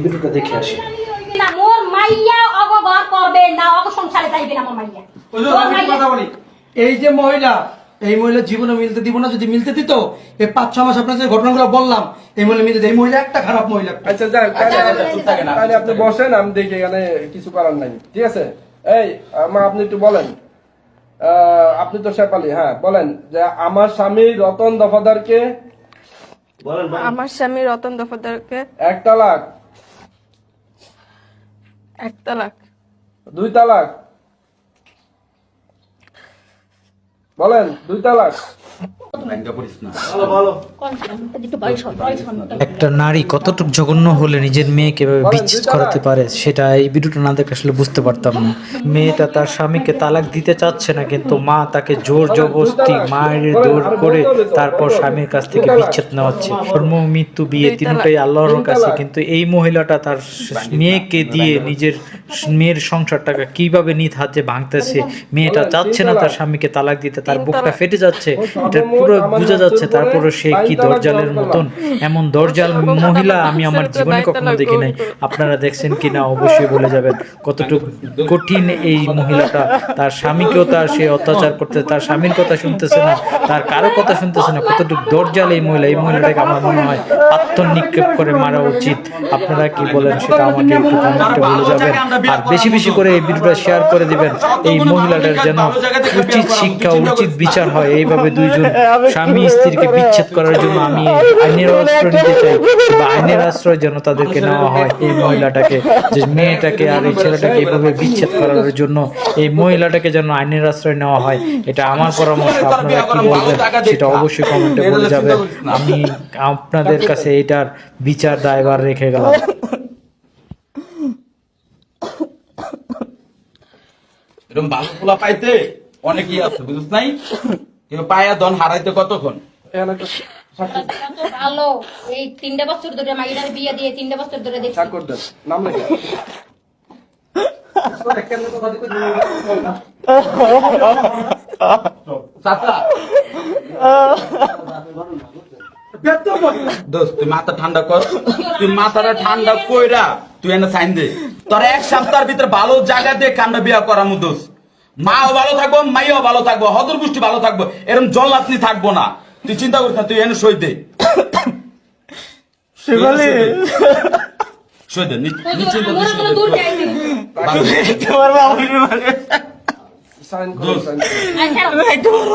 ভিডিওটা দেখে আসি। না মোর মাইয়া অগঘর করবে না, অগ সংসারে যাইবে না মোর মাইয়া। কথা বলি, এই যে মহিলা, এই মহিলা জীবনে মিলতে দিব না। যদি মিলতে দিত এই 5-6 মাস আপনার যে ঘটনাগুলো বললাম, এই মহিলা মিলতে, এই মহিলা একটা খারাপ মহিলা। আচ্ছা যান, তাহলে আপনি বসেন, আমি দেখি এখানে কিছু করার নাই, ঠিক আছে? এই মা, আপনি একটু বলেন, আপনি তো শেফালি, হ্যাঁ বলেন যে আমার স্বামী রতন দফাদারকে, আমার স্বামী রতন দফাদারকে 1 তালাক, 1 তালাক, 2 তালাক, বলেন 2 তালাক। একটা নারী কতটুকু জঘন্য হলে নিজের মেয়েকে এভাবে বিচ্ছেদ করাতে পারে, সেটা এই ভিডিওটা না দেখে আসলে বুঝতে পারতাম না। মেয়েটা তার স্বামীকে তালাক দিতে চাচ্ছে না, কিন্তু মা তাকে জোর জবরদস্তি মায়ের দৌড় করে তারপর স্বামীর কাছ থেকে বিচ্ছেদ নেওয়া হচ্ছে। জন্ম মৃত্যু বিয়ে তিনটাই আল্লাহর কাছে, কিন্তু এই মহিলাটা তার মেয়েকে দিয়ে নিজের মেয়ের সংসারটাকে কিভাবে নিজ হাতে ভাঙতেছে। মেয়েটা চাচ্ছে না তার স্বামীকে তালাক দিতে, তার বুকটা ফেটে যাচ্ছে, এটা পুরো বোঝা যাচ্ছে। তারপরে সে কি দরজালের মতন, এমন দরজাল মহিলা আমি আমার জীবনে কখনো দেখি নাই। আপনারা দেখছেন কিনা অবশ্যই বলে যাবেন। কতটুকু কঠিন এই মহিলাটা, তার স্বামীকেও তার সে অত্যাচার করতে, তার স্বামীর কথা শুনতেছে না, তার কারো কথা শুনতেছে না। কতটুকু দরজাল এই মহিলা। এই মহিলাটাকে আমার মনে হয় পাথর নিক্ষেপ করে মারা উচিত। আপনারা কি বলেন সেটা আমাকে একটু কমেন্টে বলে যাবেন, আর বেশি বেশি করে এই ভিডিওটা শেয়ার করে দিবেন। এই মহিলাটার যেন উচিত শিক্ষা, উচিত বিচার হয়। এইভাবে দুইজন স্বামী স্ত্রীকে বিচ্ছেদ করার জন্য আমি আইনের আশ্রয় নিতে চাই, বা আইনের আশ্রয় যেন তাদেরকে নেওয়া হয়। এই মহিলাটাকে, যে মেয়েটাকে আর এই ছেলেটাকে এইভাবে বিচ্ছেদ করার জন্য এই মহিলাটাকে যেন আইনের আশ্রয় নেওয়া হয়, এটা আমার পরামর্শ। আপনারা কি বলবেন সেটা অবশ্যই কমেন্টে বলে যাবেন। আমি আপনাদের কাছে এটার বিচার দায়ভার রেখে গেলাম। এরকম ভালো পোলা পাইতে অনেকই আছে, বুঝছ নাই? কেউ পায়া দন হারাইতে কতক্ষণ? ভালো, এই 3 বছর ধরে মাইয়ার বিয়ে দিয়ে 3 বছর ধরে দেখছি। ঠাকুর দেন, নাম লেখা। চাচা, দোস্ত তুই মাথা ঠান্ডা কর, তুই মাথাটা ঠান্ডা কইরা তুই এনে সাইন দে। তোর 1 সপ্তাহের ভিতরে ভালো জায়গা দিয়ে কামটা বিয়া করামু দোস্ত। মাও ভালো থাকবো, মাইয়াও ভালো থাকবো, হদর গোষ্ঠী ভালো থাকবো, এরকম জল্লাতনি থাকবো না। তুই চিন্তা করিস না, তুই এনে সই দে। সই দে, নিশ্চিন্ত দূর যাইছি। সাইন করুন, সাইন করুন।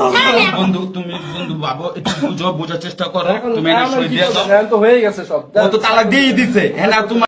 বন্ধু, তুমি বন্ধু বাবু একটু বুঝো, বোঝার চেষ্টা করো। তুমি এনে সই দিয়ে দাও। এখন তো হয়ে গেছে সব। ও তো তালাক দিয়েই দিছে, হ্যাঁ না? তোমার